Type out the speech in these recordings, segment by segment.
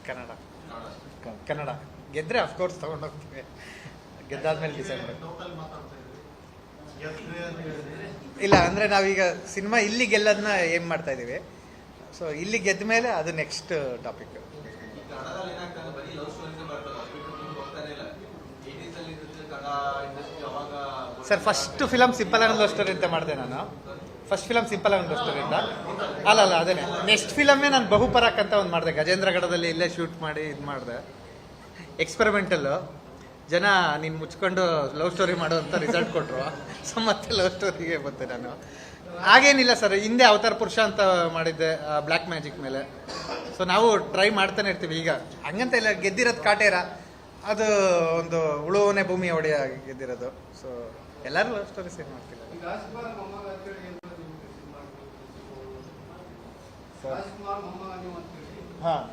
ಕನ್ನಡ ಕನ್ನಡ ಗೆದ್ರೆ of course ತಗೊಂಡೋಗ್ತೀವಿ. ಗೆದ್ದಾದ್ಮೇಲೆ decide ಮಾಡಿ. ಇಲ್ಲ ಅಂದರೆ ನಾವೀಗ ಸಿನಿಮಾ ಇಲ್ಲಿ ಗೆಲ್ಲೋದನ್ನ ಏಮ್ ಮಾಡ್ತಾ ಇದ್ದೀವಿ. ಸೊ ಇಲ್ಲಿ ಗೆದ್ದ ಮೇಲೆ ಅದು next topic. Sir first film simple ಆಗಿ ಲವ್ ಸ್ಟೋರಿ ಅಂತ ಮಾಡಿದೆ ನಾನು. ಫಸ್ಟ್ ಫಿಲಮ್ ಸಿಂಪಲ್ ಆಗಿ ಲವ್ ಸ್ಟೋರಿ ಅಂತ ಅಲ್ಲ ಅದೇನೆ. ನೆಕ್ಸ್ಟ್ ಫಿಲಮ್ಮೇ ನಾನು ಬಹುಪರಾಕ್ ಅಂತ ಒಂದು ಮಾಡಿದೆ. ಗಜೇಂದ್ರಗಢದಲ್ಲಿ ಇಲ್ಲೇ ಶೂಟ್ ಮಾಡಿ ಇದು ಮಾಡಿದೆ. ಎಕ್ಸ್ಪೆರಿಮೆಂಟಲ್ಲು. ಜನ ನೀನು ಮುಚ್ಕೊಂಡು ಲವ್ ಸ್ಟೋರಿ ಮಾಡೋ ಅಂತ ರಿಸಲ್ಟ್ ಕೊಟ್ಟರು. ಸೊ ಮತ್ತೆ ಲವ್ ಸ್ಟೋರಿಗೆ ಬಂದೆ ನಾನು. ಹಾಗೇನಿಲ್ಲ ಸರ್, ಹಿಂದೆ ಅವತಾರ ಪುರುಷ ಅಂತ ಮಾಡಿದ್ದೆ ಬ್ಲ್ಯಾಕ್ ಮ್ಯಾಜಿಕ್ ಮೇಲೆ. ಸೊ ನಾವು ಟ್ರೈ ಮಾಡ್ತಾನೆ ಇರ್ತೀವಿ. ಈಗ ಹಂಗಂತ ಇಲ್ಲ, ಗೆದ್ದಿರೋದು ಕಾಟೇರ, ಅದು ಒಂದು ಉಳುವನೆ ಭೂಮಿ ಒಡೆಯ ಗೆದ್ದಿರೋದು. ಸೊ ಎಲ್ಲರೂ ಲವ್ ಸ್ಟೋರಿ ಸೇರ್ ಮಾಡ್ತೀವಿ. ಹಾಂ,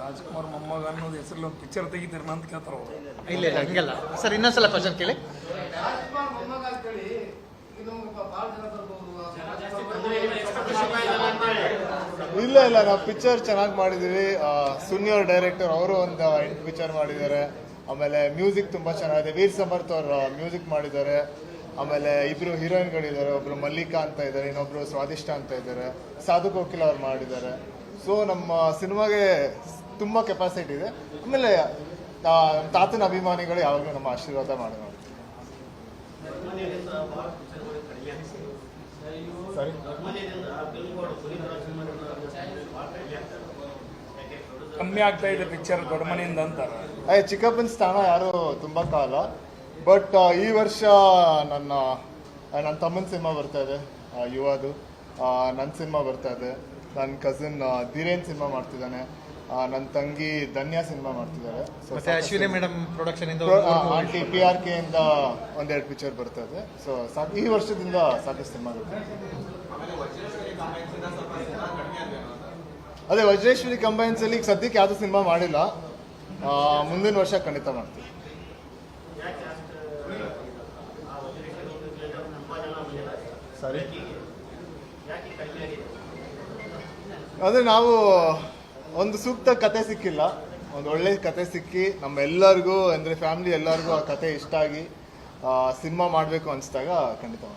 ರಾಜ್ಕುಮಾರ್ ಮೊಮ್ಮಗ ಅನ್ನೋದು ಹೆಸರಲ್ಲಿ ಒಂದು ಪಿಕ್ಚರ್ ತೆಗಿತೀರನ ಅಂತ ಕೇಳ್ತಾರ. ಇಲ್ಲ ಇಲ್ಲ ಹಂಗಲ್ಲ ಸರ್. ಇನ್ನೊಂದ್ಸಲ ಕ್ವಶನ್ ಕೇಳಿ. ಇಲ್ಲ ಇಲ್ಲ, ನಾವು ಪಿಕ್ಚರ್ ಚೆನ್ನಾಗಿ ಮಾಡಿದ್ದೀವಿ. ಸುನಿಯರ್ ಡೈರೆಕ್ಟರ್ ಅವರು ಒಂದು 8 ಪಿಕ್ಚರ್ ಮಾಡಿದ್ದಾರೆ. ಆಮೇಲೆ ಮ್ಯೂಸಿಕ್ ತುಂಬ ಚೆನ್ನಾಗಿದೆ. ವೀರ್ ಸಮರ್ಥ್ ಅವರು ಮ್ಯೂಸಿಕ್ ಮಾಡಿದ್ದಾರೆ. ಆಮೇಲೆ ಇಬ್ಬರು ಹೀರೋಯಿನ್ಗಳಿದ್ದಾರೆ. ಒಬ್ಬರು ಮಲ್ಲಿಕಾ ಅಂತ ಇದ್ದಾರೆ, ಇನ್ನೊಬ್ರು ಸ್ವಾದಿಷ್ಟ ಅಂತ ಇದ್ದಾರೆ. ಸಾಧು ಕೋಕಿಲ ಅವ್ರು ಮಾಡಿದ್ದಾರೆ. ಸೊ ನಮ್ಮ ಸಿನಿಮಾಗೆ ತುಂಬ ಕೆಪಾಸಿಟಿ ಇದೆ. ಆಮೇಲೆ ತಾತನ ಅಭಿಮಾನಿಗಳು ಯಾವಾಗಲೂ ನಮ್ಮ ಆಶೀರ್ವಾದ ಮಾಡಿ ನೋಡ್ತೀವಿ. ಸರಿ, ಕಮ್ಮಿ ಆಗ್ತಾ ಇದೆ ಪಿಕ್ಚರ್ ದೊಡ್ಡ ಮನೆಯಿಂದ ಅಂತಾರೆ. ಚಿಕ್ಕಪ್ಪನ ಸ್ಥಾನ ಯಾರು ತುಂಬ ಕಾಲ. ಬಟ್ ಈ ವರ್ಷ ನನ್ನ ತಮ್ಮನ ಸಿನಿಮಾ ಬರ್ತಾ ಇದೆ, ಯುವದು. ನನ್ನ ಸಿನಿಮಾ ಬರ್ತಾ ಇದೆ. ನನ್ನ ಕಸಿನ್ ಧೀರೇನ್ ಸಿನಿಮಾ ಮಾಡ್ತಿದ್ದಾನೆ. ನನ್ನ ತಂಗಿ ಧನ್ಯಾ ಸಿನಿಮಾ ಮಾಡ್ತಿದ್ದಾರೆ. ಮತ್ತೆ ಅಶ್ವಿನಿ ಮೇಡಮ್ ಪ್ರೊಡಕ್ಷನ್ ಇಂದ ಆಂಟಿ PRK ಇಂದ 1-2 ಪಿಕ್ಚರ್ ಬರ್ತಾ ಇದೆ. ಸೊ ಈ ವರ್ಷದಿಂದ ಸಾಕಷ್ಟು ಸಿನಿಮಾ ಬರುತ್ತೆ. ಅದೇ ವಜ್ರೇಶ್ವರಿ ಕಂಬೈನ್ಸ್ ಅಲ್ಲಿ ಈಗ ಸದ್ಯಕ್ಕೆ ಯಾವುದು ಸಿನಿಮಾ ಮಾಡಿಲ್ಲ. ಮುಂದಿನ ವರ್ಷ ಖಂಡಿತ ಮಾಡ್ತೀವಿ. ಸರಿ, ಅದೇ ನಾವು ಒಂದು ಸೂಕ್ತ ಕತೆ ಸಿಕ್ಕಿಲ್ಲ. ಒಂದು ಒಳ್ಳೆ ಕತೆ ಸಿಕ್ಕಿ ನಮ್ಮೆಲ್ಲರಿಗೂ ಅಂದರೆ ಫ್ಯಾಮಿಲಿ ಎಲ್ಲರಿಗೂ ಆ ಕತೆ ಇಷ್ಟ ಆಗಿ ಸಿನಿಮಾ ಮಾಡಬೇಕು ಅನಿಸಿದಾಗ ಖಂಡಿತ